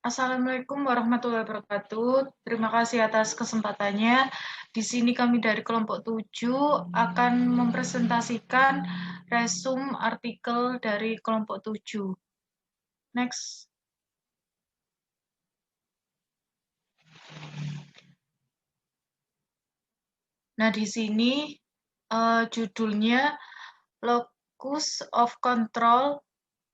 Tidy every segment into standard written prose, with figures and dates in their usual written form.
Assalamualaikum warahmatullahi wabarakatuh. Terima kasih atas kesempatannya. Di sini kami dari kelompok 7 akan mempresentasikan resume artikel dari kelompok 7. Next. Nah, di sini judulnya Locus of Control,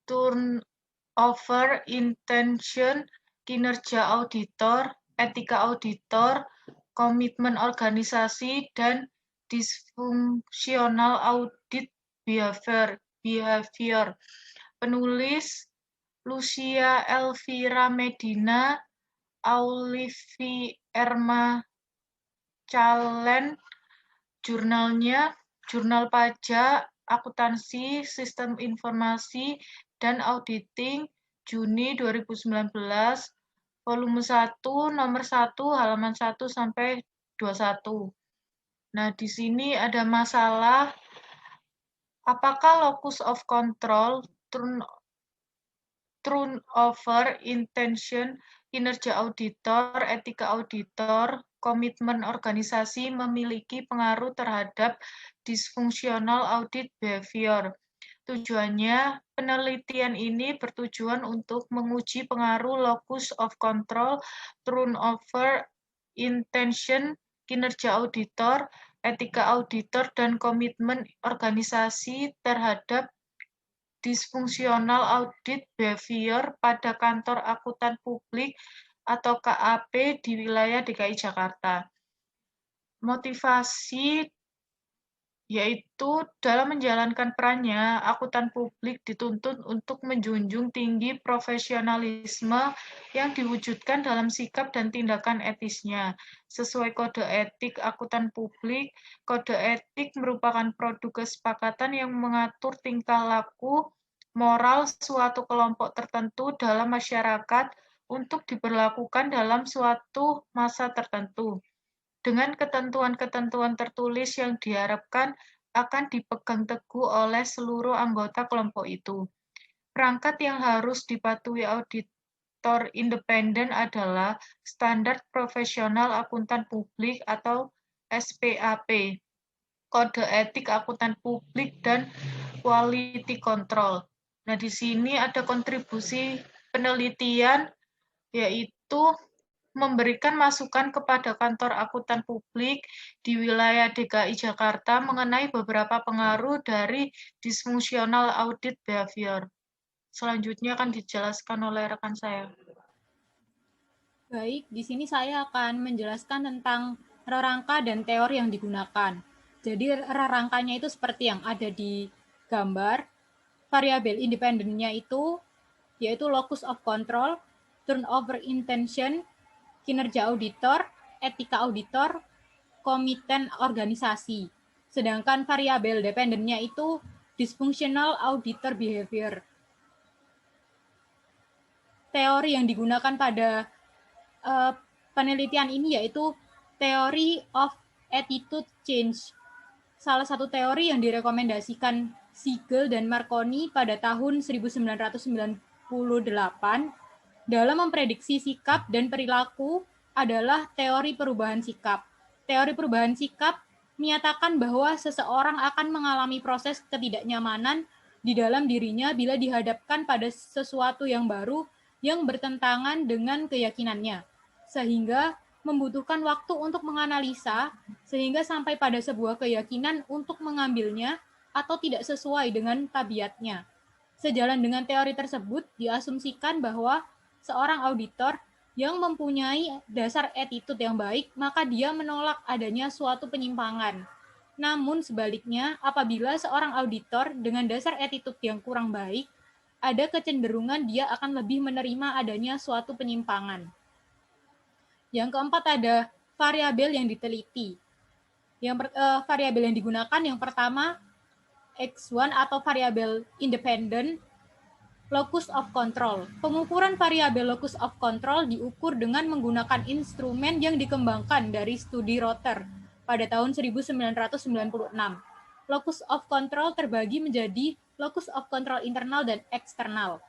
Turnover, Intention, Kinerja Auditor, Etika Auditor, Komitmen Organisasi, dan Disfungsional Audit Behavior. Penulis Lucia Elvira Medina, Aulivi Erma Calen, jurnalnya Jurnal Pajak, Akuntansi, Sistem Informasi, dan Auditing, Juni 2019, volume 1, nomor 1, halaman 1 sampai 21. Nah, di sini ada masalah apakah locus of control, turnover, intention, kinerja auditor, etika auditor, komitmen organisasi memiliki pengaruh terhadap disfungsional audit behavior. Tujuannya, penelitian ini bertujuan untuk menguji pengaruh locus of control, turnover, intention, kinerja auditor, etika auditor, dan komitmen organisasi terhadap disfungsional audit behavior pada kantor akuntan publik atau KAP di wilayah DKI Jakarta. Motivasi yaitu dalam menjalankan perannya, akuntan publik dituntut untuk menjunjung tinggi profesionalisme yang diwujudkan dalam sikap dan tindakan etisnya. Sesuai kode etik akuntan publik, kode etik merupakan produk kesepakatan yang mengatur tingkah laku moral suatu kelompok tertentu dalam masyarakat untuk diberlakukan dalam suatu masa tertentu, dengan ketentuan-ketentuan tertulis yang diharapkan akan dipegang teguh oleh seluruh anggota kelompok itu. Perangkat yang harus dipatuhi auditor independen adalah Standar Profesional Akuntan Publik atau SPAP, Kode Etik Akuntan Publik, dan Quality Control. Nah, di sini ada kontribusi penelitian, yaitu memberikan masukan kepada kantor akuntan publik di wilayah DKI Jakarta mengenai beberapa pengaruh dari disfungsional audit behavior. Selanjutnya akan dijelaskan oleh rekan saya. Baik, di sini saya akan menjelaskan tentang rerangka dan teori yang digunakan. Jadi rerangkanya itu seperti yang ada di gambar. Variabel independennya itu yaitu locus of control, turnover intention, kinerja auditor, etika auditor, komiten organisasi. Sedangkan variabel dependennya itu dysfunctional auditor behavior. Teori yang digunakan pada penelitian ini yaitu Theory of Attitude Change. Salah satu teori yang direkomendasikan Siegel dan Marconi pada tahun 1998 dalam memprediksi sikap dan perilaku adalah teori perubahan sikap. Teori perubahan sikap menyatakan bahwa seseorang akan mengalami proses ketidaknyamanan di dalam dirinya bila dihadapkan pada sesuatu yang baru yang bertentangan dengan keyakinannya, sehingga membutuhkan waktu untuk menganalisa sehingga sampai pada sebuah keyakinan untuk mengambilnya atau tidak sesuai dengan tabiatnya. Sejalan dengan teori tersebut, diasumsikan bahwa seorang auditor yang mempunyai dasar attitude yang baik, maka dia menolak adanya suatu penyimpangan. Namun sebaliknya, apabila seorang auditor dengan dasar attitude yang kurang baik, ada kecenderungan dia akan lebih menerima adanya suatu penyimpangan. Yang keempat ada variabel yang diteliti. Variabel yang digunakan yang pertama X1 atau variabel independen locus of control. Pengukuran variabel locus of control diukur dengan menggunakan instrumen yang dikembangkan dari studi Rotter pada tahun 1996. Locus of control terbagi menjadi locus of control internal dan eksternal.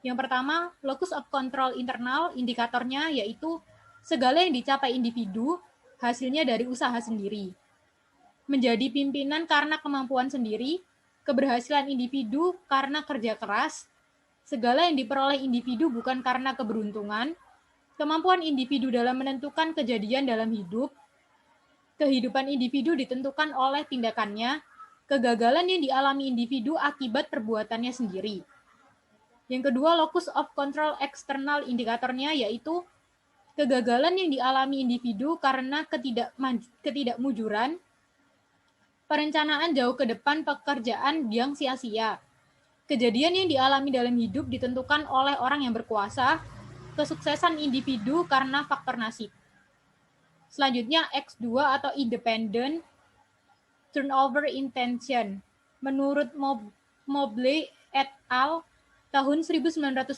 Yang pertama, locus of control internal, indikatornya yaitu segala yang dicapai individu hasilnya dari usaha sendiri. Menjadi pimpinan karena kemampuan sendiri, keberhasilan individu karena kerja keras, segala yang diperoleh individu bukan karena keberuntungan, kemampuan individu dalam menentukan kejadian dalam hidup, kehidupan individu ditentukan oleh tindakannya, kegagalan yang dialami individu akibat perbuatannya sendiri. Yang kedua, locus of control eksternal, indikatornya yaitu kegagalan yang dialami individu karena ketidakmujuran, perencanaan jauh ke depan pekerjaan yang sia-sia. Kejadian yang dialami dalam hidup ditentukan oleh orang yang berkuasa, kesuksesan individu karena faktor nasib. Selanjutnya, X2 atau independent turnover intention. Menurut Mobley et al. Tahun 1978,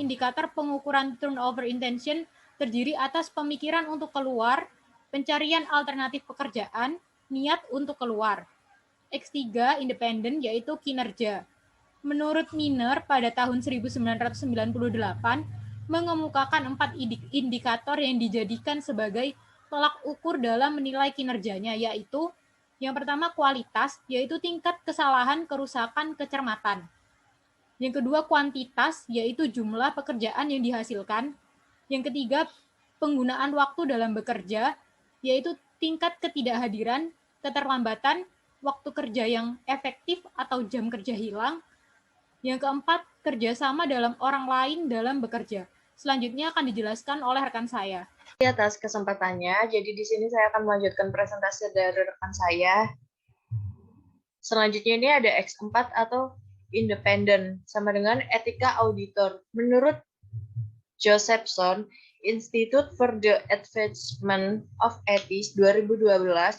indikator pengukuran turnover intention terdiri atas pemikiran untuk keluar, pencarian alternatif pekerjaan, niat untuk keluar. X3 independent yaitu kinerja. Menurut Miner pada tahun 1998, mengemukakan 4 indikator yang dijadikan sebagai tolak ukur dalam menilai kinerjanya, yaitu yang pertama kualitas, yaitu tingkat kesalahan, kerusakan, kecermatan. Yang kedua kuantitas, yaitu jumlah pekerjaan yang dihasilkan. Yang ketiga penggunaan waktu dalam bekerja, yaitu tingkat ketidakhadiran, keterlambatan, waktu kerja yang efektif atau jam kerja hilang. Yang keempat, kerjasama dalam orang lain dalam bekerja. Selanjutnya akan dijelaskan oleh rekan saya. Atas kesempatannya, jadi di sini saya akan melanjutkan presentasi dari rekan saya. Selanjutnya ini ada X4 atau independent, sama dengan etika auditor. Menurut Josephson, Institute for the Advancement of Ethics 2012,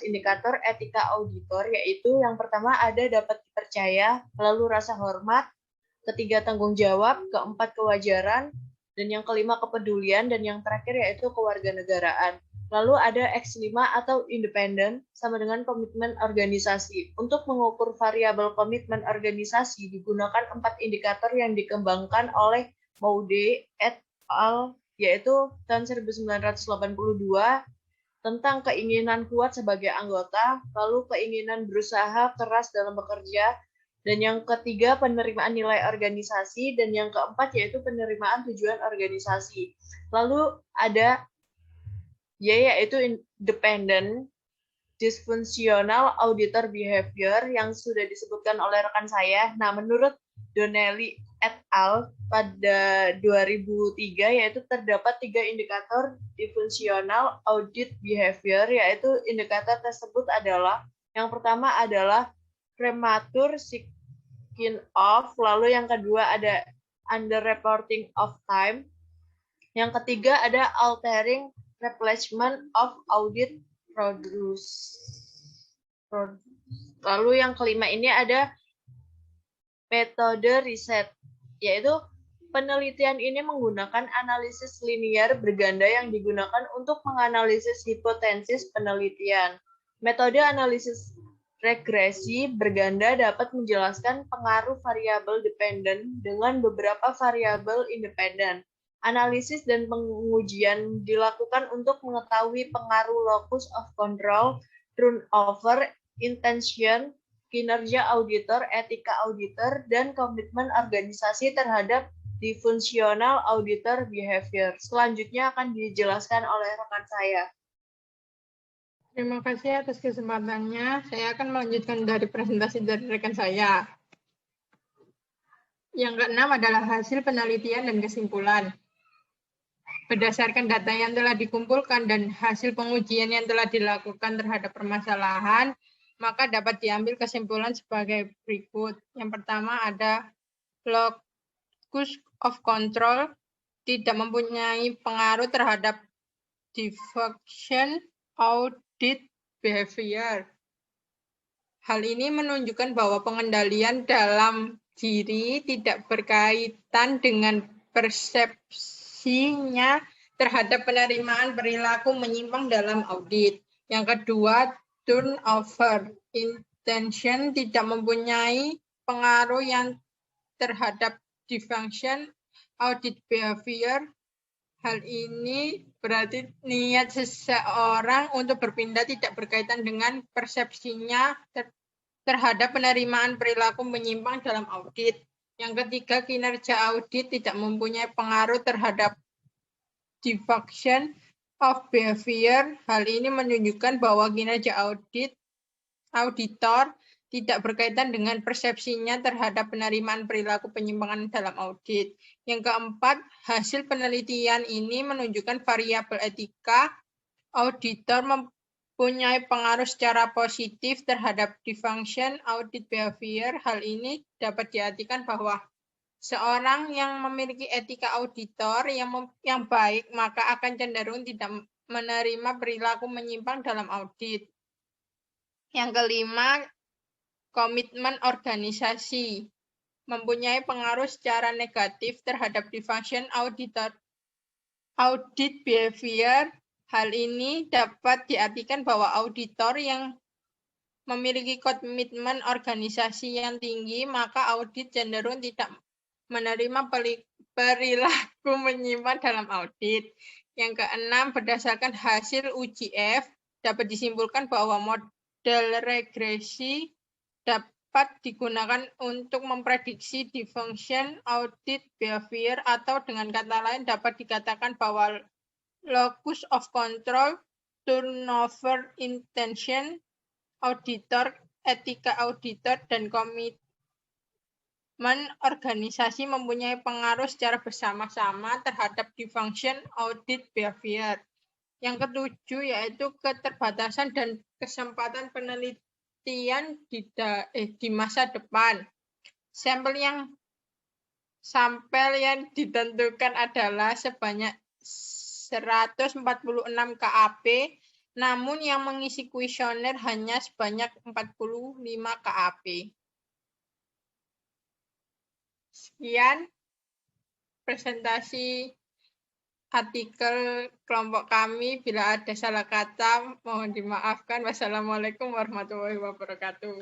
indikator etika auditor yaitu yang pertama ada dapat dipercaya, lalu rasa hormat, ketiga tanggung jawab, keempat kewajaran, dan yang kelima kepedulian, dan yang terakhir yaitu kewarganegaraan. Lalu ada X5 atau independen sama dengan komitmen organisasi. Untuk mengukur variabel komitmen organisasi digunakan 4 indikator yang dikembangkan oleh Maude et al. Yaitu tahun 1982 tentang keinginan kuat sebagai anggota, lalu keinginan berusaha keras dalam bekerja, dan yang ketiga penerimaan nilai organisasi, dan yang keempat yaitu penerimaan tujuan organisasi. Lalu ada Y yaitu independent dysfunctional auditor behavior yang sudah disebutkan oleh rekan saya. Nah, menurut Donnelly et al. Pada 2003 yaitu terdapat 3 indikator dysfunctional audit behavior, yaitu indikator tersebut adalah yang pertama adalah premature sign off, lalu yang kedua ada underreporting of time, yang ketiga ada altering replacement of audit produce. Lalu yang kelima ini ada metode riset, yaitu penelitian ini menggunakan analisis linear berganda yang digunakan untuk menganalisis hipotesis penelitian. Metode analisis regresi berganda dapat menjelaskan pengaruh variabel dependen dengan beberapa variabel independen. Analisis dan pengujian dilakukan untuk mengetahui pengaruh locus of control, turnover, intention, kinerja auditor, etika auditor, dan komitmen organisasi terhadap dysfunctional auditor behavior. Selanjutnya akan dijelaskan oleh rekan saya. Terima kasih atas kesempatannya. Saya akan melanjutkan dari presentasi dari rekan saya. Yang keenam adalah hasil penelitian dan kesimpulan. Berdasarkan data yang telah dikumpulkan dan hasil pengujian yang telah dilakukan terhadap permasalahan, maka dapat diambil kesimpulan sebagai berikut. Yang pertama ada locus of control tidak mempunyai pengaruh terhadap defection audit behavior. Hal ini menunjukkan bahwa pengendalian dalam diri tidak berkaitan dengan persepsinya terhadap penerimaan perilaku menyimpang dalam audit. Yang kedua, turnover intention tidak mempunyai pengaruh yang terhadap defunction, audit behavior. Hal ini berarti niat seseorang untuk berpindah tidak berkaitan dengan persepsinya terhadap penerimaan perilaku menyimpang dalam audit. Yang ketiga, kinerja audit tidak mempunyai pengaruh terhadap defunction of behavior. Hal ini menunjukkan bahwa kinerja auditor tidak berkaitan dengan persepsinya terhadap penerimaan perilaku penyimpangan dalam audit. Yang keempat, hasil penelitian ini menunjukkan variabel etika auditor mempunyai pengaruh secara positif terhadap defunction audit behavior. Hal ini dapat diartikan bahwa seorang yang memiliki etika auditor yang baik, maka akan cenderung tidak menerima perilaku menyimpang dalam audit. Yang kelima, komitmen organisasi mempunyai pengaruh secara negatif terhadap defunction audit behavior. Hal ini dapat diartikan bahwa auditor yang memiliki komitmen organisasi yang tinggi, maka audit cenderung tidak menerima perilaku menyimpang dalam audit. Yang keenam, berdasarkan hasil UGF, dapat disimpulkan bahwa model regresi dapat digunakan untuk memprediksi defunction audit behavior, atau dengan kata lain dapat dikatakan bahwa locus of control, turnover intention, auditor, etika auditor, dan komitmen organisasi mempunyai pengaruh secara bersama-sama terhadap defunction audit behavior. Yang ketujuh yaitu keterbatasan dan kesempatan penelitian di masa depan. Sampel yang ditentukan adalah sebanyak 146 KAP, namun yang mengisi kuesioner hanya sebanyak 45 KAP. Sekian presentasi artikel kelompok kami. Bila ada salah kata, mohon dimaafkan. Wassalamualaikum warahmatullahi wabarakatuh.